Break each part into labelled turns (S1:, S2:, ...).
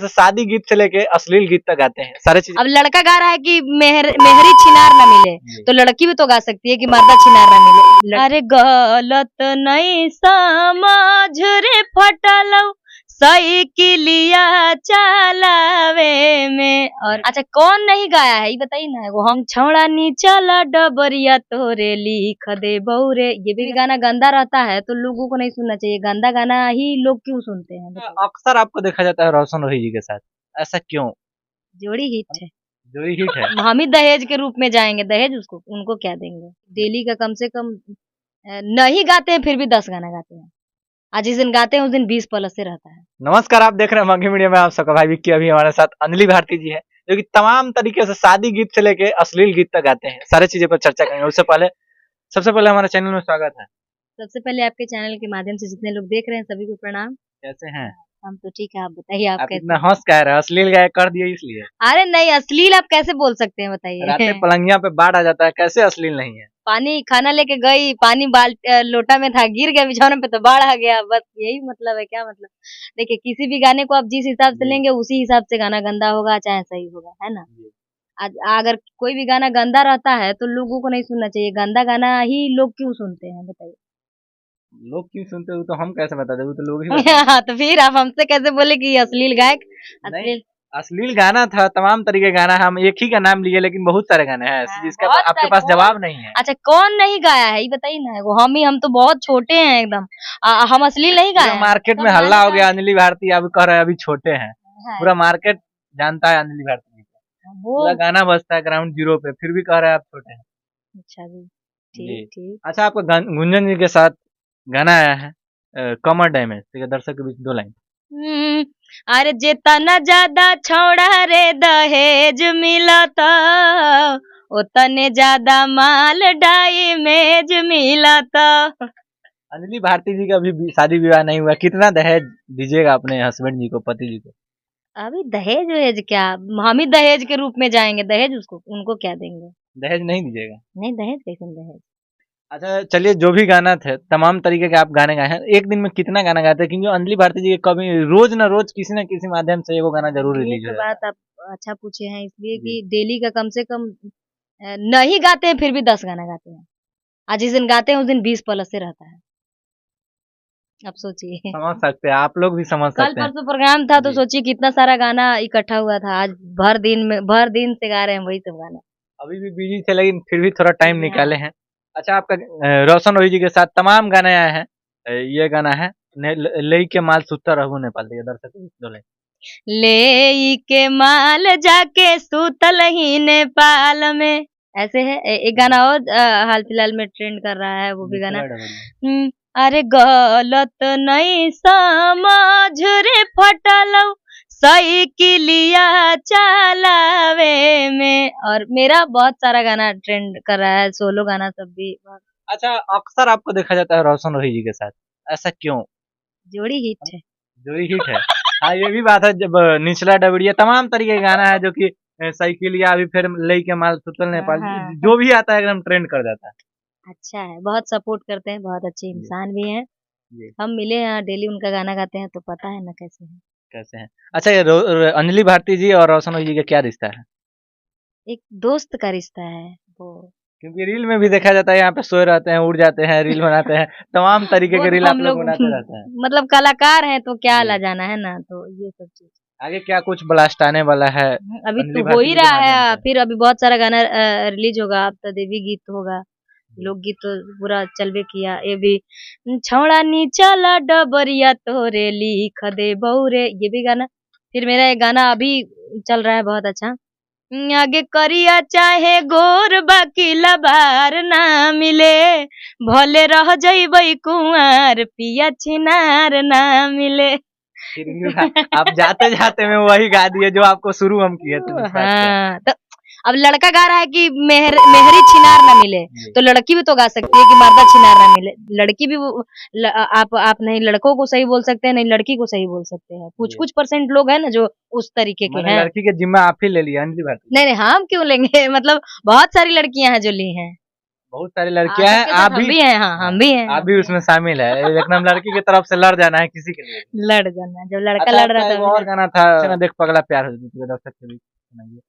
S1: से शादी गीत से लेके अश्लील गीत तक गाते हैं सारे चीज।
S2: अब लड़का गा रहा है कि मेहरी छिनार ना मिले, तो लड़की भी तो गा सकती है कि मर्दा छिनार ना मिले। अरे गलत नहीं समझ रे फटलौ साइकिलिया चलावे में। और अच्छा कौन नहीं गाया है ये बताइए ना। वो हम छौड़ा नी चला डबरिया तोरे लिख दे बौरे, ये भी गाना गंदा रहता है तो लोगों को नहीं सुनना चाहिए। गंदा गाना ही लोग क्यों सुनते हैं बताइए?
S1: अक्सर आपको देखा जाता है रोशन रोही जी के साथ, ऐसा क्यों?
S2: जोड़ी हिट है,
S1: जोड़ी हिट है।
S2: हम ही दहेज के रूप में जाएंगे, दहेज उसको उनको क्या देंगे। डेली का कम से कम नहीं गाते हैं फिर भी 10 गाना गाते हैं। आज जिस दिन गाते हैं उस दिन 20 प्लस से रहता है।
S1: नमस्कार, आप देख रहे हैं मंकी मीडिया में, आप सबका भाई विक्की। अभी हमारे साथ अंजलि भारती जी है जो कि तमाम तरीके से शादी गीत से लेके अश्लील गीत तक गाते हैं, सारी चीजें पर चर्चा करेंगे। उससे पहले सबसे पहले हमारे चैनल में स्वागत है।
S2: सबसे पहले आपके चैनल के माध्यम से जितने लोग देख रहे हैं सभी को प्रणाम।
S1: कैसे हैं?
S2: हम तो ठीक है, आप बताइए आप कैसे?
S1: इतना हंस कह रहे हैं, अश्लील गाय कर दिए इसलिए।
S2: अरे नहीं, अश्लील आप कैसे बोल सकते हैं बताइए?
S1: रातें पलंगिया पे बाढ़ आ जाता है, कैसे अश्लील नहीं है?
S2: पानी खाना लेके गई, पानी लोटा में था, गिर गया बिछौने पे तो बाढ़ आ गया, बस यही मतलब है। क्या मतलब? देखिए किसी भी गाने को आप जिस हिसाब से लेंगे उसी हिसाब से गाना गंदा होगा चाहे सही होगा, है ना। अगर कोई भी गाना गंदा रहता है तो लोगों को नहीं सुनना चाहिए। गंदा गाना ही लोग क्यों सुनते हैं बताइए?
S1: लोग क्यों सुनते हो तो हम कैसे बता दे, वो तो लोग ही
S2: हाँ, तो फिर आप हमसे कैसे बोले कि अश्लील गायक?
S1: नहीं, अश्लील गाना था, तमाम तरीके का गाना। हम एक ही का नाम लिए लेकिन बहुत सारे गाने हैं जिसका आपके पास जवाब नहीं है।
S2: अच्छा कौन नहीं गाया है ये बताइए ना। वो हम तो बहुत छोटे हैं एकदम। हम अश्लील नहीं गाए।
S1: मार्केट में हल्ला हो गया अंजलि भारती अब कह रहे हैं अभी छोटे हैं। पूरा मार्केट जानता है अंजलि भारती को, पूरा गाना बजता है ग्राउंड जीरो पे, फिर भी कह रहे हैं आप छोटे हैं।
S2: अच्छा जी, ठीक ठीक।
S1: अच्छा, आपका गुंजन जी के साथ गाना आया है कमर डैमेज, ठीक है, दर्शक के बीच 2 लाइन।
S2: अरे जितना ज्यादा छौड़ा रे दहेज मिलता उतने ज्यादा माल डाइमेज मिलता।
S1: अंजलि भारती जी का अभी शादी विवाह नहीं हुआ, कितना दहेज दीजिएगा अपने हस्बैंड जी को, पति जी को?
S2: अभी दहेज वहेज क्या, हम ही दहेज के रूप में जाएंगे, दहेज उसको उनको क्या देंगे?
S1: दहेज नहीं दीजिएगा?
S2: नहीं, दहेज कैसे दहेज।
S1: अच्छा चलिए, जो भी गाना थे तमाम तरीके के आप गाने गाए हैं, एक दिन में कितना गाना गाते हैं? क्योंकि अंजलि भारती जी के कभी रोज ना रोज किसी न किसी माध्यम से वो गाना जरूर रिलीज
S2: ये
S1: हो
S2: तो बात आप अच्छा पूछे हैं, इसलिए कि डेली का कम से कम नहीं गाते हैं फिर भी 10 गाना गाते हैं। आज जिस दिन गाते हैं उस दिन 20 प्लस से रहता है। अब सोचिए,
S1: समझ सकते हैं, आप लोग भी समझ
S2: कल
S1: सकते हैं।
S2: परसों प्रोग्राम था तो सोचिए कितना सारा गाना इकट्ठा हुआ था। आज भर दिन से गा रहे हैं वही सब गाना।
S1: अभी भी बिजी थे लेकिन फिर भी थोड़ा टाइम निकाले हैं। अच्छा, आपका रोशन रोही जी के साथ तमाम गाने आए हैं, ये गाना है लई के माल सुतर रहू नेपाल, देखिए दर्शक 2 लाइन।
S2: ले के माल जाके सुतल ही नेपाल में, ऐसे है। एक गाना और हाल फिलहाल में ट्रेंड कर रहा है, वो भी गाना अरे गलत नहीं समझ रे फटलौ साइकिलिया चलावे में। और मेरा बहुत सारा गाना ट्रेंड कर रहा है, सोलो गाना सब भी।
S1: अच्छा, अक्सर आपको देखा जाता है रोशन रोही जी के साथ, ऐसा क्यों?
S2: जोड़ी हिट है,
S1: जोड़ी हिट है। हाँ, ये भी बात है। जब निचला डबड़िया तमाम तरीके का गाना है जो कि साइकिलिया, अभी फिर लई के माल सुतल नेपाल, जो भी आता है एकदम ट्रेंड कर जाता है।
S2: अच्छा है, बहुत सपोर्ट करते हैं, बहुत अच्छे इंसान भी हैं। हम मिले हैं, डेली उनका गाना गाते हैं तो पता है ना कैसे है।
S1: कैसे हैं? अच्छा, ये अंजलि भारती जी और रोशन रोही जी का क्या रिश्ता है?
S2: एक दोस्त का रिश्ता है वो।
S1: क्योंकि रील में भी देखा जाता है, यहाँ पे सोए रहते हैं, उड़ जाते हैं, रील बनाते हैं, तमाम तरीके के रील आप लोग बनाते रहते हैं।
S2: मतलब कलाकार हैं तो क्या ला जाना है ना, तो ये सब चीज।
S1: आगे क्या कुछ ब्लास्ट आने वाला है?
S2: अभी तो हो ही रहा है, फिर अभी बहुत सारा गाना रिलीज होगा। अब तो देवी गीत होगा, लोकगीत तो पूरा चलबे किया। ये भी छौड़ा नी चला डबरिया तोरे लिख दे बौरे, ये भी गाना। फिर मेरा एक गाना अभी चल रहा है बहुत अच्छा, आगे करिया चाहे गोर बाकी लबार ना मिले, भले रह जइबै कुंवर पिया छिनार ना मिले।
S1: आप जाते जाते में वही गा दिए जो आपको शुरू हम किए थे।
S2: हाँ, तो अब लड़का गा रहा है कि मेहरी छिनार ना मिले, तो लड़की भी तो गा सकती है कि मर्दा छिनार ना मिले। लड़की भी आप नहीं लड़कों को सही बोल सकते हैं, नहीं लड़की को सही बोल सकते हैं। कुछ % लोग हैं ना जो उस तरीके के हैं।
S1: लड़की के जिम्मा आप ही ले लिया अंजलि भारती?
S2: नहीं, हम क्यों लेंगे मतलब बहुत सारी लड़कियां हैं जो ली हैं।
S1: बहुत सारी लड़कियां हैं, आप
S2: हम भी
S1: भी
S2: हैं, हाँ हम भी हैं,
S1: आप भी उसमें शामिल है। एकदम लड़की की तरफ से लड़ जाना है किसी के लिए।
S2: लड़ जाना, जब लड़का
S1: अच्छा,
S2: लड़
S1: आपका
S2: रहा
S1: एक
S2: था
S1: और गाना था, ना देख पगला प्यार हो जाती है, दर्शक के बीच सुनाइए।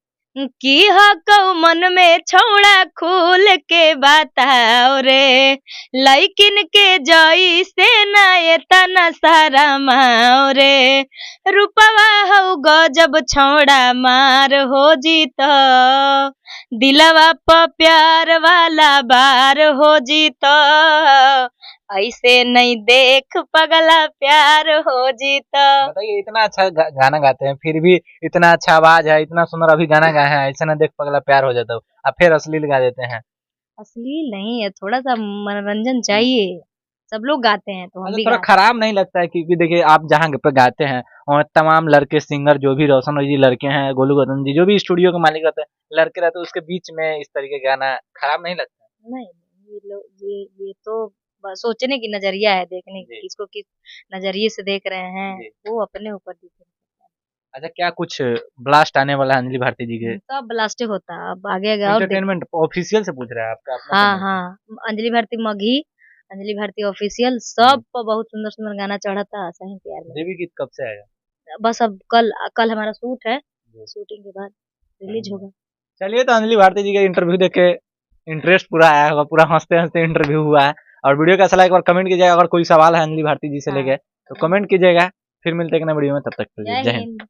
S2: की हकौ मन में छौड़ा खुल के बताओ रे, लइकिन के जई से ना एतना सारा माओ रे, रूपवा हौ गजब छौड़ा मार हो जीत, दिलवा प प्यार वाला बार हो जीत, ऐसे नहीं देख पगला प्यार हो जीत।
S1: बताइए, इतना अच्छा गाना गाते हैं, फिर भी इतना अच्छा आवाज है, इतना सुंदर अभी गाना गाए हैं, ऐसे ना देख पगला प्यार हो जाता हो, अब फिर अश्लील गा देते हैं।
S2: अश्लील नहीं है, थोड़ा सा मनोरंजन चाहिए, सब लोग गाते हैं तो हम
S1: अच्छा,
S2: भी
S1: थोड़ा
S2: गाते
S1: खराब नहीं लगता है? क्योंकि देखिए, आप जहाँ पे गाते हैं और तमाम लड़के सिंगर जो भी रोशन जी लड़के हैं, गोलू गोदन जी जो भी स्टूडियो के मालिक रहते हैं, लड़के रहते हैं, उसके बीच में इस तरीके का गाना खराब नहीं लगता?
S2: हैं। नहीं, ये लोग ये तो बस सोचने की नजरिया है, देखने की,
S1: जी
S2: किसको किस नजरिए से देख रहे हैं,
S1: जी।
S2: वो अपने ऊपर डिपेंड
S1: अच्छा, क्या कुछ ब्लास्ट आने वाला है अंजलि भारती जी के?
S2: सब ब्लास्टिक होता है, अब आगे आगे और देख।
S1: एंटरटेनमेंट ऑफिशियल से पूछ रहा है, आपका अपना
S2: हाँ
S1: चैनल से?
S2: हाँ, अंजलि भारती मघी, अंजलि भारती ऑफिशियल, सब पर बहुत सुंदर सुंदर गाना चढ़ा था, सही प्यार में।
S1: देवी गीत कब से आएगा?
S2: बस अब कल कल हमारा शूट है,
S1: जी।
S2: शूटिंग के बाद रिलीज होगा।
S1: चलिए, तो अंजलि भारती जी का इंटरव्यू देख के इंटरेस्ट पूरा आया होगा, पूरा हंसते हंसते इंटरव्यू हुआ है। और वीडियो कैसा लगा एक बार कमेंट कीजिएगा, अगर कोई सवाल है अंजलि भारती जी से
S2: हाँ,
S1: लेके तो कमेंट कीजिएगा। फिर मिलते हैं एक नए वीडियो में, तब तक के लिए
S2: जय
S1: जय हिंद।
S2: हिंद।